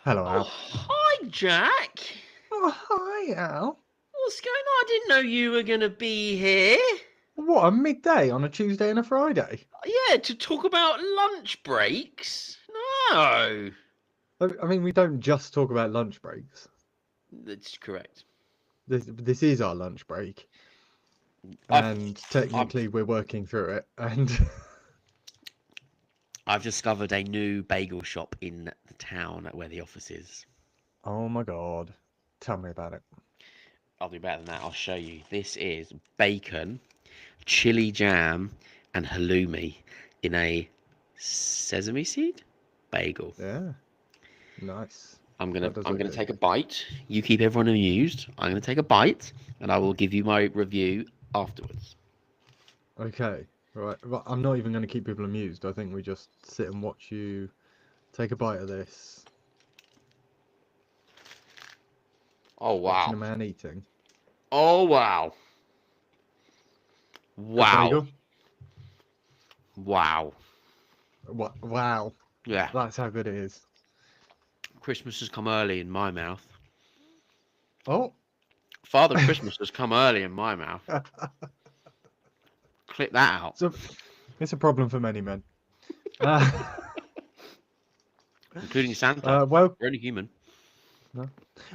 Hello, Oh, Al. hi, Jack. Oh, hi, Al. What's going on? I didn't know you were going to be here. What, a midday on a Tuesday and a Friday? Yeah, to talk about lunch breaks? No. I mean, we don't just talk about lunch breaks. That's correct. This is our lunch break, I've, and I've, technically we're working through it. And I've discovered a new bagel shop in the town where the office is. oh my God, tell me about it. I'll do better than that. I'll show you. This is bacon, chili jam, and halloumi in a sesame seed bagel. Yeah, nice. I'm gonna That does I'm look gonna good. take a bite. You keep everyone amused. I'm gonna take a bite, and I will give you my review afterwards. Okay, right. Well, I'm not even going to keep people amused. I think we just sit and watch you take a bite of this, Oh watching wow! a man eating Oh wow! a Wow! bagel. Wow! What? Wow, Yeah, that's how good it is. Christmas has come early in my mouth. Oh. Father Christmas has come early in my mouth. Clip that out. So it's a problem for many men. Uh, Including Santa. well, We're only human. no.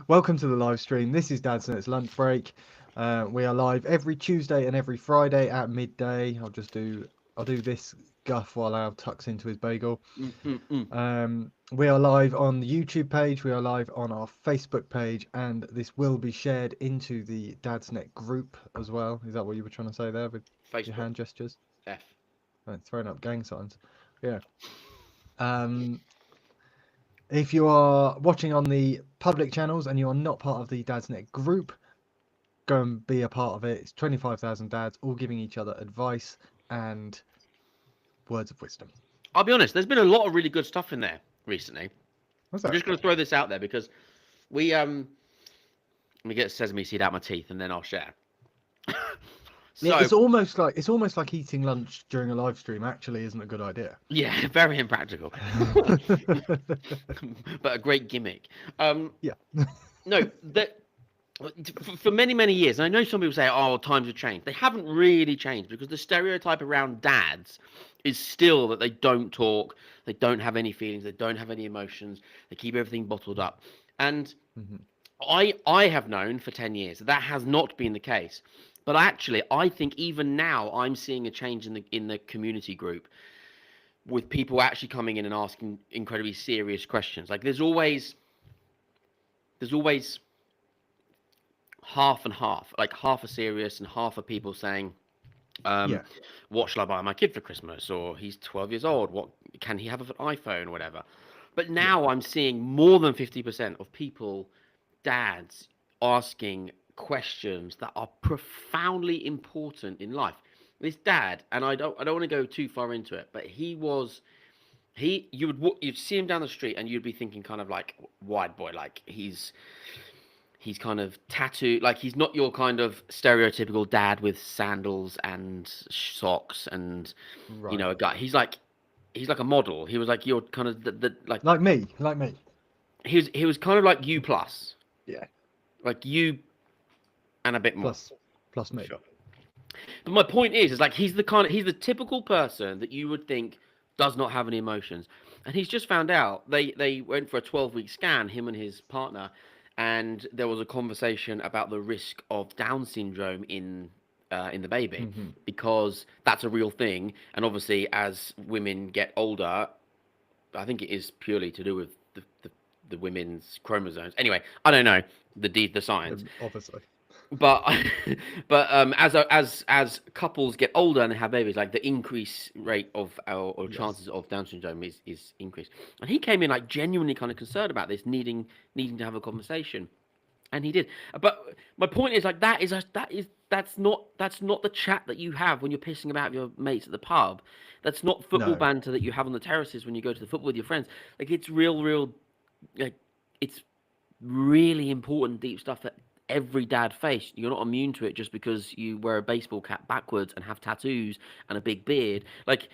Welcome to the live stream. This is Dadsnet's lunch break. We are live every Tuesday and every Friday at midday. I'll do this guff while Al tucks into his bagel. Mm-mm-mm. We are live on the YouTube page. We are live on our Facebook page, and this will be shared into the Dadsnet group as well. Is that what you were trying to say there with your Facebook. hand gestures? F. Throwing up gang signs. Yeah. Um, If you are watching on the public channels and you are not part of the Dadsnet group, go and be a part of it. It's 25,000 dads all giving each other advice and words of wisdom. I'll be honest. There's been a lot of really good stuff in there recently. What's I'm that? just gonna throw this out there because we let me get sesame seed out my teeth and then I'll share. Yeah, So it's almost like eating lunch during a live stream actually isn't a good idea. yeah, very impractical, but a great gimmick. Yeah. No, that for many many years. And I know some people say, "Oh, times have changed." They haven't really changed because the stereotype around dads is still that they don't talk, they don't have any feelings, they don't have any emotions, they keep everything bottled up. And Mhm. I have known for 10 years that that has not been the case. But actually, I think even now I'm seeing a change in the community group with people actually coming in and asking incredibly serious questions. Like there's always half and half, like half are serious and half are people saying, um, Yeah. what shall I buy my kid for Christmas? Or he's 12 years old. What can he have an iPhone or whatever? But Yeah. now I'm seeing more than 50% of people, dads, asking questions that are profoundly important in life. This dad, and I don't want to go too far into it, but you'd see him down the street and you'd be thinking kind of like wide boy, like he's kind of tattooed, like he's not your kind of stereotypical dad with sandals and socks and Right. a guy. He's like a model. He was like your kind of the like Like me. he was kind of like you plus, Yeah. like you and a bit more. Plus plus me. Sure. But my point is like he's the typical person that you would think does not have any emotions, and he's just found out they went for a 12-week scan, him and his partner, and there was a conversation about the risk of Down syndrome in the baby Hmm. because that's a real thing, and obviously as women get older, I think it is purely to do with the women's chromosomes. Anyway, I don't know the science, Obviously. but as couples get older and they have babies, like the increase rate of or Yes. chances of Down syndrome is increased. And he came in like genuinely kind of concerned about this, needing to have a conversation, and he did. But my point is like that's not the chat that you have when you're pissing about with your mates at the pub. That's not football No. banter that you have on the terraces when you go to the football with your friends. Like it's real, like it's really important deep stuff that every dad faced. You're not immune to it just because you wear a baseball cap backwards and have tattoos and a big beard. Like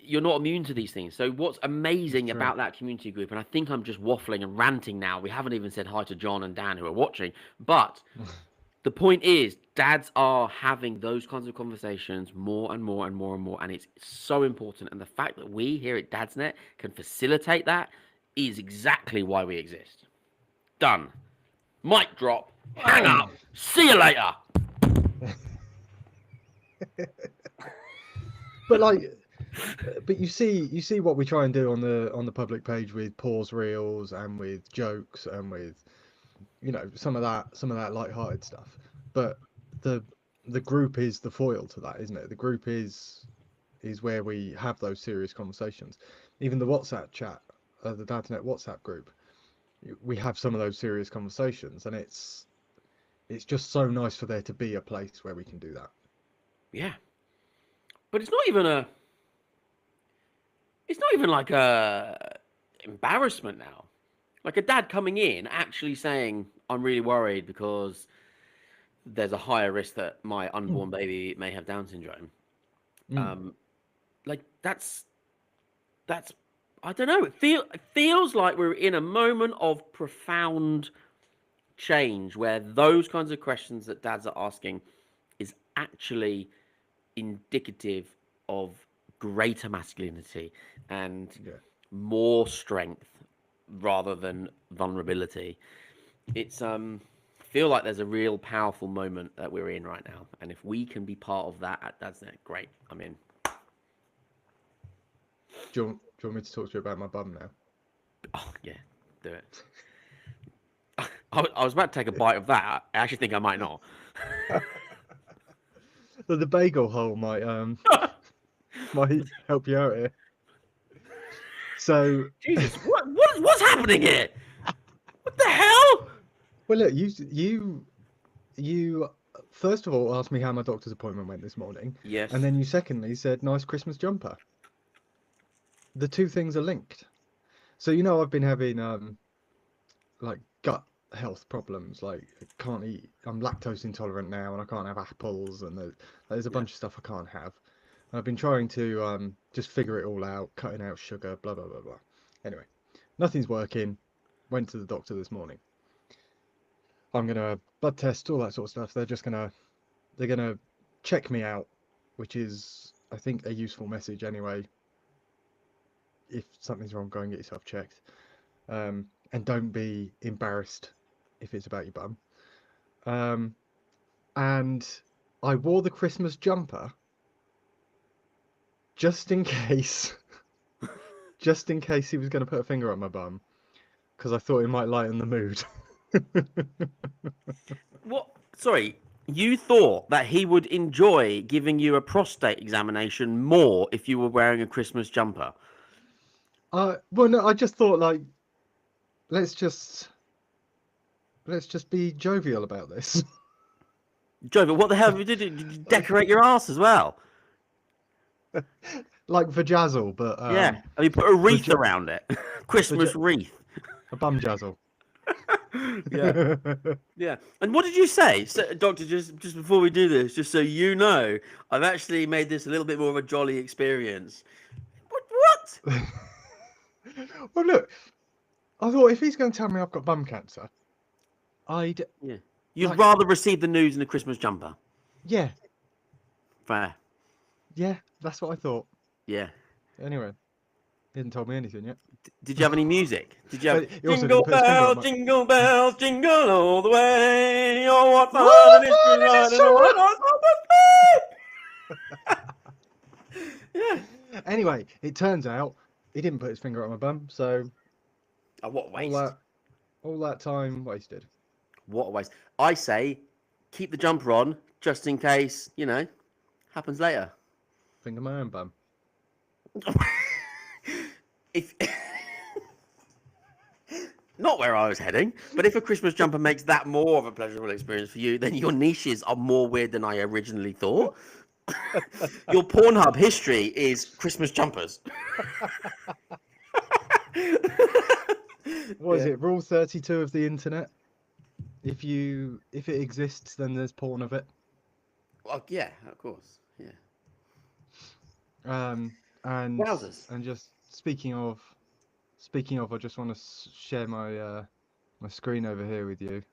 you're not immune to these things. So what's amazing true. about that community group, and I think I'm just waffling and ranting now. We haven't even said hi to John and Dan who are watching, but the point is, dads are having those kinds of conversations more and more and more and more, and it's so important. And the fact that we here at Dadsnet can facilitate that is exactly why we exist. Done. Mic drop. Hang up. See you later. But like, but you see what we try and do on the public page with pause reels and with jokes and with, you know, some of that light-hearted stuff. But the group is the foil to that, isn't it? The group is where we have those serious conversations. Even the WhatsApp chat, the Dadsnet WhatsApp group, we have some of those serious conversations, and it's just so nice for there to be a place where we can do that. Yeah. But it's not even like a embarrassment now. Like a dad coming in actually saying, I'm really worried because there's a higher risk that my unborn baby may have Down syndrome. Like that's I don't know. It feels like we're in a moment of profound change where those kinds of questions that dads are asking is actually indicative of greater masculinity and more strength rather than vulnerability. It's feel like there's a real powerful moment that we're in right now, and if we can be part of that at Dadsnet, great. I'm in. Do you want me to talk to you about my bum now? Oh yeah, do it. I was about to take a bite of that. I actually think I might not. The bagel hole might might help you out here. So Jesus, what's happening here? What the hell? well, look, you first of all asked me how my doctor's appointment went this morning. Yes. And then you secondly said nice Christmas jumper. The two things are linked. So you know I've been having like gut health problems, like I can't eat, I'm lactose intolerant now, and I can't have apples, and there's a bunch of stuff I can't have. And I've been trying to just figure it all out, cutting out sugar, blah blah blah blah. Anyway, nothing's working. Went to the doctor this morning. I'm gonna blood test, all that sort of stuff. They're gonna check me out, which is I think a useful message anyway. If something's wrong, go and get yourself checked. And don't be embarrassed if it's about your bum. And I wore the Christmas jumper just in case, just in case he was going to put a finger on my bum, because I thought it might lighten the mood. What? Sorry, you thought that he would enjoy giving you a prostate examination more if you were wearing a Christmas jumper? Well, no, I just thought like, let's just be jovial about this. Joe, but what the hell did you decorate your ass as well? Like vajazzle, but Yeah, I mean, put a wreath around it. Christmas wreath. a bum jazzle. Yeah, yeah. And what did you say, so, Doctor? Just before we do this, just so you know, I've actually made this a little bit more of a jolly experience. What? Well, look, I thought if he's going to tell me I've got bum cancer, I'd You'd like, rather receive the news in a Christmas jumper. Yeah. Fair. Yeah, that's what I thought. Yeah. Anyway, he hasn't told me anything yet. Did you have any music? Did you have jingle bells, jingle bells, jingle all the way? Oh, what fun it is to ride in a one-horse open sleigh! Yeah. Anyway, it turns out he didn't put his finger on my bum, so Oh, what a waste. All that time wasted. What a waste. I say keep the jumper on just in case, you know, happens later. Finger my own bum. If not where I was heading, but if a Christmas jumper makes that more of a pleasurable experience for you, then your niches are more weird than I originally thought. Your Pornhub history is Christmas jumpers. What is it? Rule 32 of the internet. If it exists, then there's porn of it. Well, yeah, of course. Yeah. And Wowzers. just speaking of, I just want to share my my screen over here with you.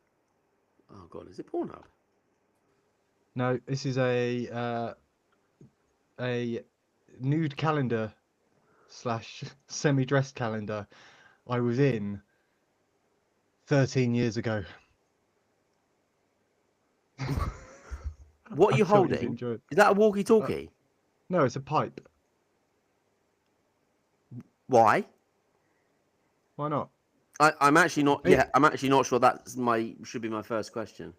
Oh god, is it Pornhub? No, this is a nude calendar / semi-dressed calendar I was in 13 years ago. What are I you thought you'd holding? enjoy it. Is that a walkie-talkie? No, it's a pipe. Why? Why not? I'm actually not. It, Yeah, I'm actually not sure. Should be my first question.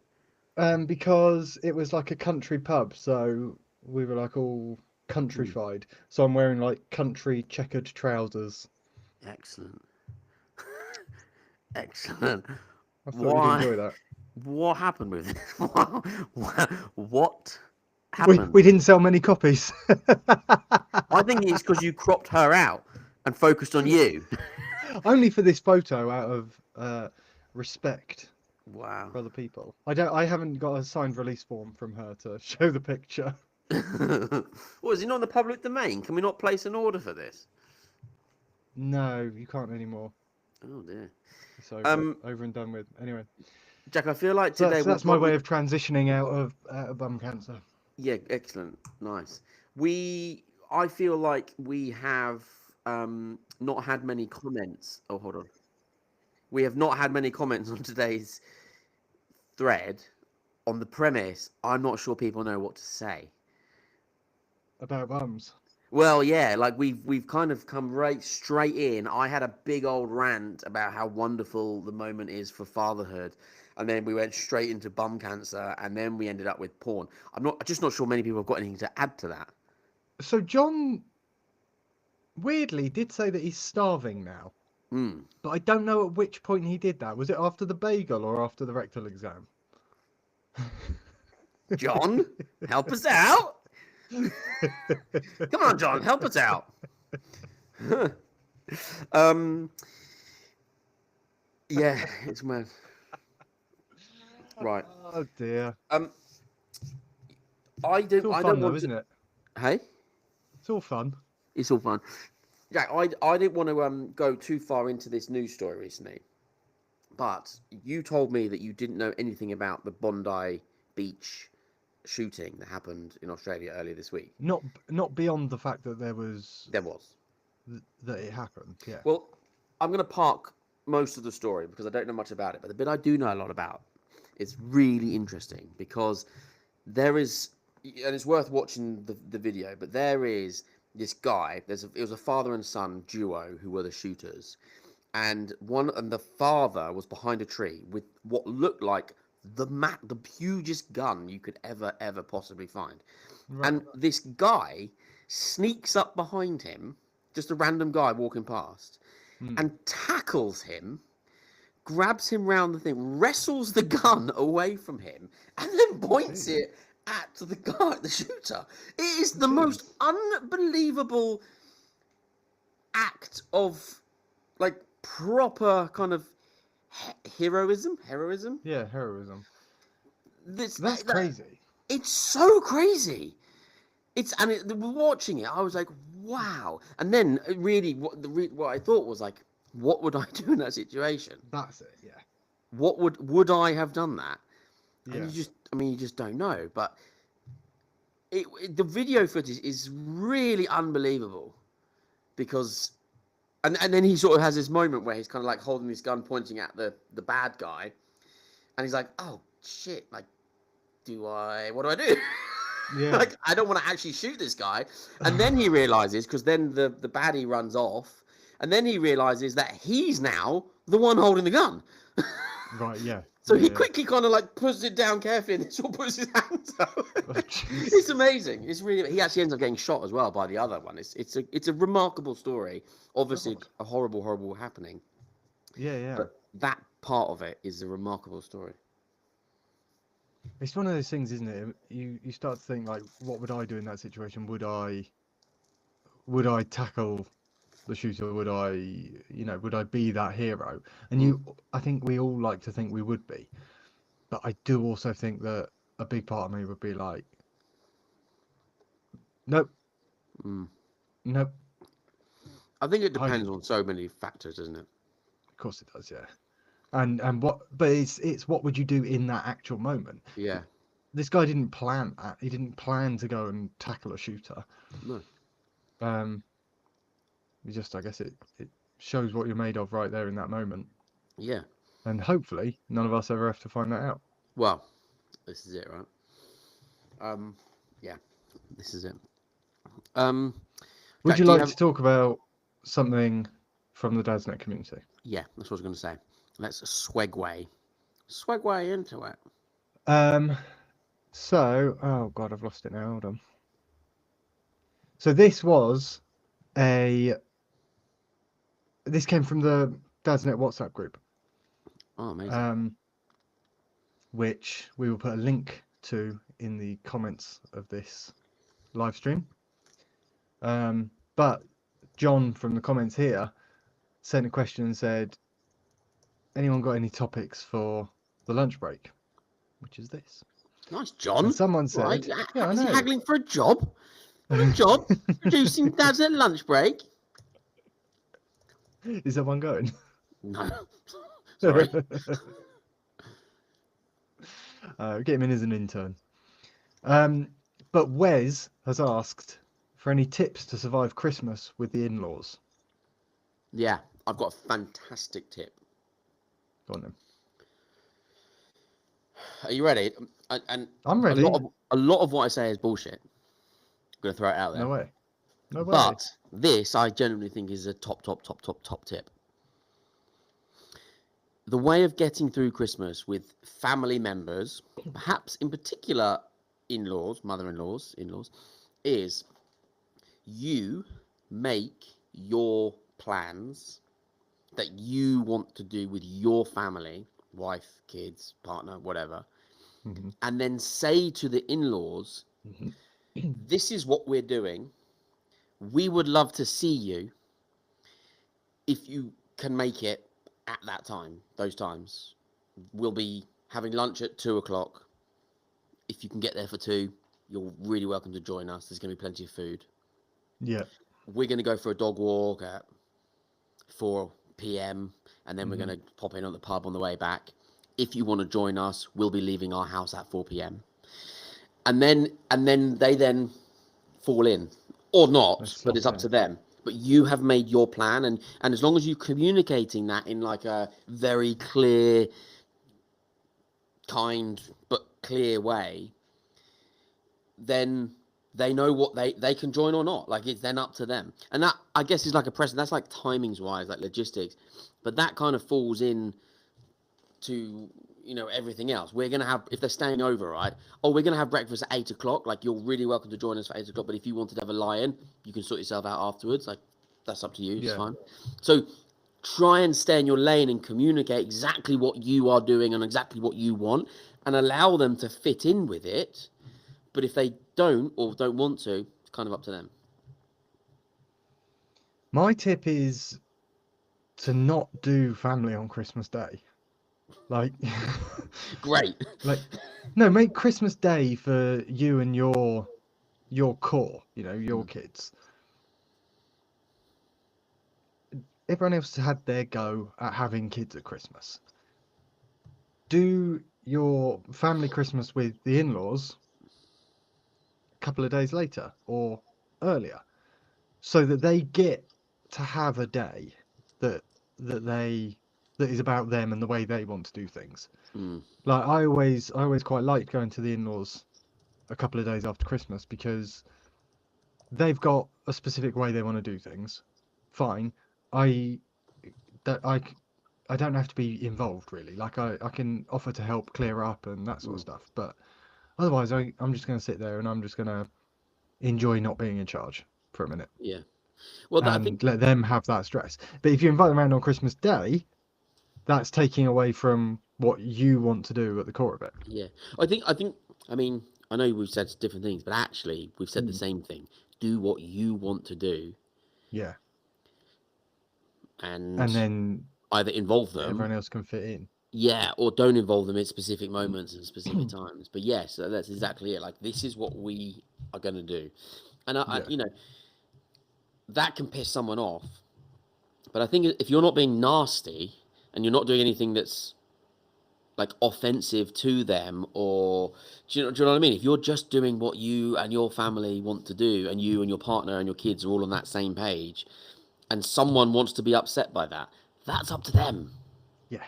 because it was like a country pub, so we were like all countrified. So I'm wearing like country checkered trousers. Excellent. Excellent. I thought you'd Why? enjoy that. What happened with it? What We happened? didn't sell many copies. I think it's because you cropped her out and focused on you. Only for this photo, out of respect Wow. for other people. I haven't got a signed release form from her to show the picture. What, is it not in the public domain? Can we not place an order for this? No, you can't anymore. Oh dear. It's over, Um, over and done with. Anyway, Jack, I feel like so today that's my way of transitioning out of bum cancer. Yeah, excellent, nice. I feel like we have not had many comments. Oh, hold on. We have not had many comments on today's thread on the premise. I'm not sure people know what to say. About bums. Well, yeah, like we've kind of come right straight in. I had a big old rant about how wonderful the moment is for fatherhood, and then we went straight into bum cancer, and then we ended up with porn. I'm just not sure many people have got anything to add to that. So John weirdly did say that he's starving now, but I don't know at which point he did that. Was it after the bagel or after the rectal exam? John, help us out. Come on, John, help us out. Yeah, it's mad. Right. Oh dear. I It's all don't fun though, want isn't to. it? Hey, It's all fun. it's all fun. Jack, I didn't want to go too far into this news story recently, but you told me that you didn't know anything about the Bondi Beach shooting that happened in Australia earlier this week. Not beyond the fact that there was There was. that it happened. Yeah. Well, I'm going to park most of the story because I don't know much about it, but the bit I do know a lot about is really interesting because there is, and it's worth watching the video, but there is this guy. It was a father and son duo who were the shooters, and the father was behind a tree with what looked like the hugest gun you could ever possibly find. Right. And this guy sneaks up behind him, just a random guy walking past, and tackles him, grabs him round the thing, wrestles the gun away from him, and then points it at the guy, the shooter. It is the most unbelievable act of like proper kind of heroism. Yeah, heroism. That's crazy. It's so crazy. Watching it, I was like, wow. And then really, what I thought was like, what would I do in that situation? That's it. Yeah. What would I have done that? Yeah. And you just don't know. But the video footage is really unbelievable because, and then he sort of has this moment where he's kind of like holding his gun, pointing at the bad guy, and he's like, oh shit, like, what do I do? Yeah. Like, I don't want to actually shoot this guy. And then he realizes, because then the baddie runs off, and then he realizes that he's now the one holding the gun. Right, yeah. So he quickly kind of like puts it down carefully and then sort of puts his hands up. It's amazing. It's really. He actually ends up getting shot as well by the other one. It's a remarkable story. Obviously, a horrible happening. Yeah, yeah. But that part of it is a remarkable story. It's one of those things, isn't it? You start to think like, what would I do in that situation? Would I tackle the shooter? Would I be that hero? And I think we all like to think we would be, but I do also think that a big part of me would be like, nope, nope, I think it I depends think, on so many factors, doesn't it? of course, it does. Yeah. And what? But it's what would you do in that actual moment? Yeah. This guy didn't plan that. He didn't plan to go and tackle a shooter. No. I guess it shows what you're made of right there in that moment. Yeah. And hopefully, none of us ever have to find that out. Well, this is it, right? Yeah, this is it. Would Jack, you do you like have? to talk about something from the Dadsnet community? Yeah, that's what I was going to say. Let's swagway into it. Oh God, I've lost it now. Hold on. So this came from the Dadsnet WhatsApp group, Oh, amazing. which we will put a link to in the comments of this live stream. But John from the comments here sent a question and said, anyone got any topics for the lunch break? Which is this. Nice, And John. someone Right. said, yeah, I Is he know. haggling for a job? What a job. Producing Dadsnet Lunch Break. Is that one going? No. Sorry. Get him in as an intern. But Wes has asked for any tips to survive Christmas with the in-laws. Yeah, I've got a fantastic tip. Go on then. Are you ready? And I'm ready. A lot of what I say is bullshit. I'm going to throw it out there. No way. No way. But this, I genuinely think, is a top tip. The way of getting through Christmas with family members, perhaps in particular in-laws, mother-in-laws, in-laws, is you make your plans that you want to do with your family, wife, kids, partner, whatever, and then say to the in-laws, this is what we're doing. We would love to see you if you can make it at that time, those times. We'll be having lunch at 2:00. If you can get there for 2, you're really welcome to join us. There's going to be plenty of food. Yeah. We're going to go for a dog walk at 4 p.m. and then we're going to pop in on the pub on the way back. If you want to join us, we'll be leaving our house at 4 p.m. And then they fall in or not, but it's up to them. But you have made your plan, and as long as you're communicating that in like a very clear, kind but clear way, then they know what they can join or not. Like, it's then up to them. And that, I guess, is like a precedent. That's like timings wise, like logistics, but that kind of falls in to, everything else. We're going to have, if they're staying over, right? Oh, we're going to have breakfast at 8:00. Like, you're really welcome to join us for 8:00. But if you wanted to have a lie-in, you can sort yourself out afterwards. Like, that's up to you. It's fine. So try and stay in your lane and communicate exactly what you are doing and exactly what you want, and allow them to fit in with it. But if they don't or don't want to, it's kind of up to them. My tip is to not do family on Christmas Day. Like, great. Like, no, make Christmas Day for you and your core, your kids. Everyone else had their go at having kids at Christmas. Do your family Christmas with the in-laws a couple of days later or earlier, so that they get to have a day that is about them and the way they want to do things. Like, I always quite liked going to the in-laws a couple of days after Christmas, because they've got a specific way they want to do things. Fine. I don't have to be involved, really. Like, I can offer to help clear up and that sort of stuff, but otherwise I'm just going to sit there and I'm just going to enjoy not being in charge for a minute. Yeah. Well, I think, let them have that stress. But if you invite them around on Christmas Day, that's taking away from what you want to do at the core of it. Yeah. I mean, I know we've said different things, but actually we've said the same thing. Do what you want to do. Yeah. And then either involve them. Everyone else can fit in. Yeah, or don't involve them at specific moments and specific times. But yes, that's exactly it. Like, this is what we are going to do. And I that can piss someone off, But I think if you're not being nasty and you're not doing anything that's like offensive to them, or do you know what I mean? If you're just doing what you and your family want to do, and you and your partner and your kids are all on that same page, and someone wants to be upset by that, that's up to them. Yeah.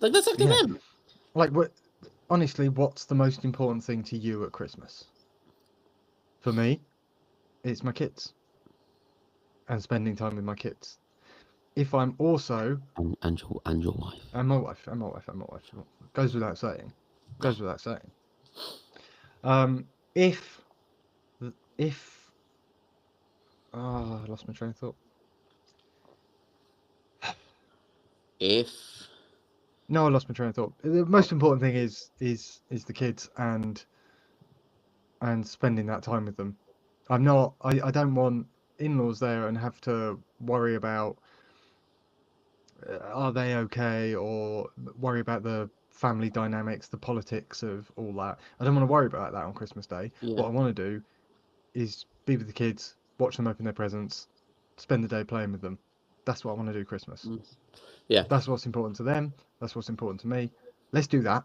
Like, that's up to them. Like, honestly, what's the most important thing to you at Christmas? For me, it's my kids and spending time with my kids. If I'm also And your wife. and my wife, goes without saying. If I lost my train of thought. No, I lost my train of thought. The most important thing is the kids and spending that time with them. I don't want in-laws there and have to worry about are they okay, or worry about the family dynamics, the politics of all that. I don't want to worry about that on Christmas Day. Yeah. What I want to do is be with the kids, watch them open their presents, spend the day playing with them. That's what I want to do Christmas. Yeah. That's what's important to them. That's what's important to me. Let's do that.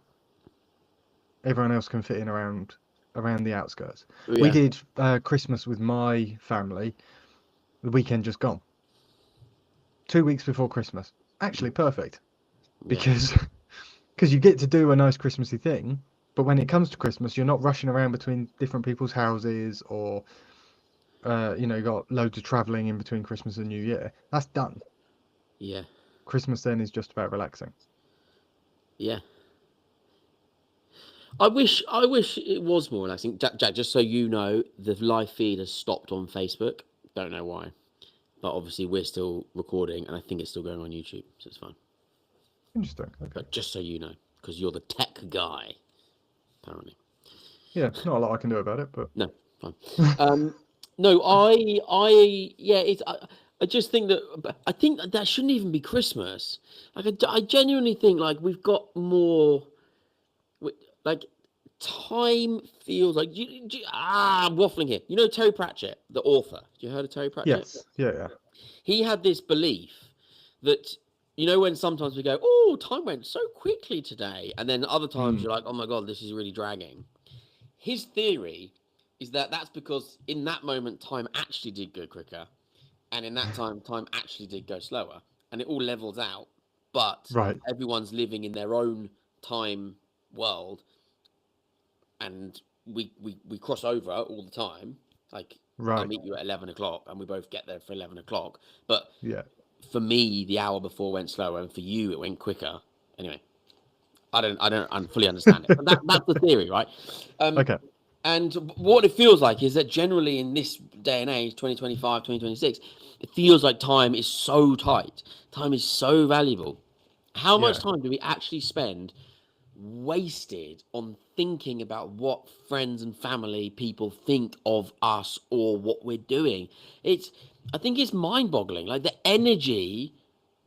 Everyone else can fit in around the outskirts. Yeah. We did Christmas with my family the weekend just gone. 2 weeks before Christmas. Actually perfect. Because you get to do a nice Christmassy thing, but when it comes to Christmas, you're not rushing around between different people's houses, or you got loads of travelling in between Christmas and New Year. That's done. Yeah. Christmas then is just about relaxing. Yeah. I wish it was more relaxing. Jack, just so you know, the live feed has stopped on Facebook. Don't know why. But obviously we're still recording, and I think it's still going on YouTube, so it's fine. Interesting. Okay. But just so you know, because you're the tech guy, apparently. Yeah, not a lot I can do about it, but no, fine. No, I just think that shouldn't even be Christmas. Like, I genuinely think like we've got more, like, time feels like I'm waffling here. You know Terry Pratchett, the author. You heard of Terry Pratchett? Yes. Yeah. He had this belief that, when sometimes we go, oh, time went so quickly today, and then other times you're like, oh my God, this is really dragging. His theory is that that's because in that moment, time actually did go quicker, and in that time actually did go slower, and it all levels out. But everyone's living in their own time world, and we cross over all the time. Like, I'll meet you at 11 o'clock, and we both get there for 11 o'clock. But for me, the hour before went slower, and for you, it went quicker. Anyway, I don't fully understand it. But that's the theory, right? Okay. And what it feels like is that generally in this day and age, 2025, 2026, it feels like time is so tight. Time is so valuable. How much time do we actually spend wasted on thinking about what friends and family people think of us or what we're doing? I think it's mind-boggling. Like, the energy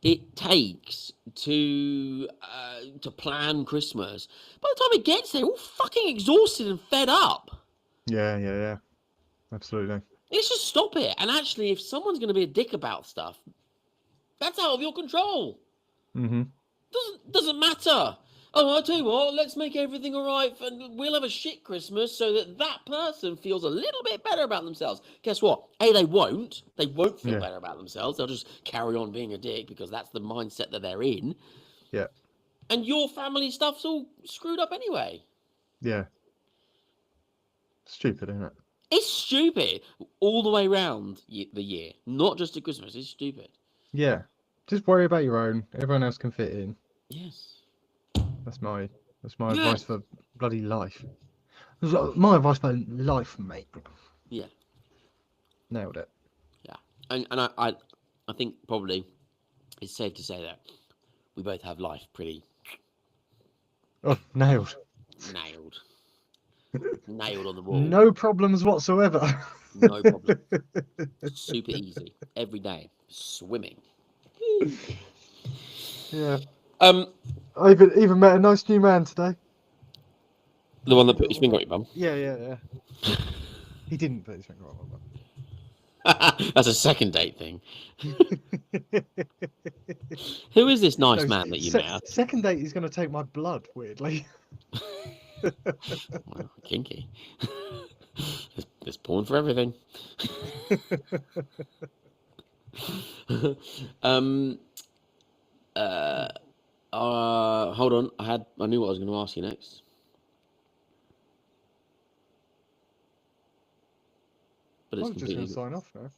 it takes to plan Christmas. By the time it gets there, we're all fucking exhausted and fed up. Yeah. Absolutely. Let's just stop it. And actually, if someone's going to be a dick about stuff, that's out of your control. Mm-hmm. Doesn't matter. Oh, I'll tell you what, let's make everything all right, and we'll have a shit Christmas so that person feels a little bit better about themselves. Guess what? They won't feel better about themselves. They'll just carry on being a dick because that's the mindset that they're in. Yeah. And your family stuff's all screwed up anyway. Yeah. Stupid, isn't it? It's stupid all the way around the year, not just at Christmas. It's stupid. Yeah. Just worry about your own. Everyone else can fit in. Yes. That's my advice for bloody life. My advice for life, mate. Yeah. Nailed it. Yeah. And I think probably it's safe to say that we both have life pretty... Oh, nailed. Nailed on the wall. No problems whatsoever. No problem. Super easy. Every day. Swimming. Yeah. I even met a nice new man today. The one that put his finger on your bum? Yeah. He didn't put his finger on my bum. That's a second date thing. Who is this nice No, man that you met? second date is going to take my blood, weirdly. Well, kinky. There's porn for everything. um. Hold on. I knew what I was going to ask you next. But I it's was just going to completely. sign off now.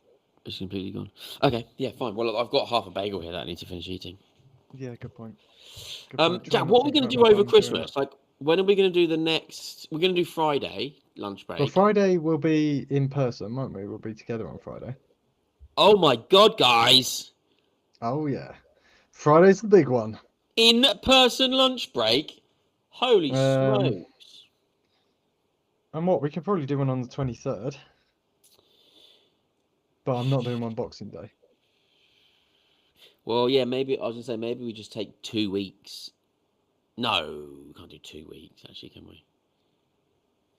It's completely gone. Okay. Yeah. Fine. Well, I've got half a bagel here that I need to finish eating. Yeah, good point. Good point. Try Jack, not what are we think going to about do my over bum doing Christmas? Like, when are we going to do the next? We're going to do Friday lunch break. Well, Friday will be in person, won't we? We'll be together on Friday. Oh my God, guys! Oh yeah, Friday's the big one. In-person lunch break. Holy smokes! And what we could probably do one on the 23rd, but I'm not doing one Boxing Day. Well, yeah, maybe I was gonna say maybe we just take 2 weeks. No, we can't do 2 weeks. Actually, can we?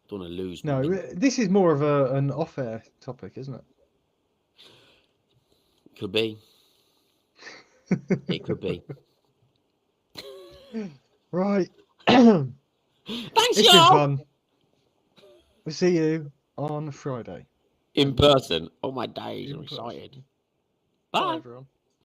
Don't want to lose. No, this is more of an off-air topic, isn't it? Could be. It could be. Right. Thanks, It's been y'all. fun. We'll see you on Friday. In person. Oh my days! I'm In person. excited. Bye, Bye. everyone.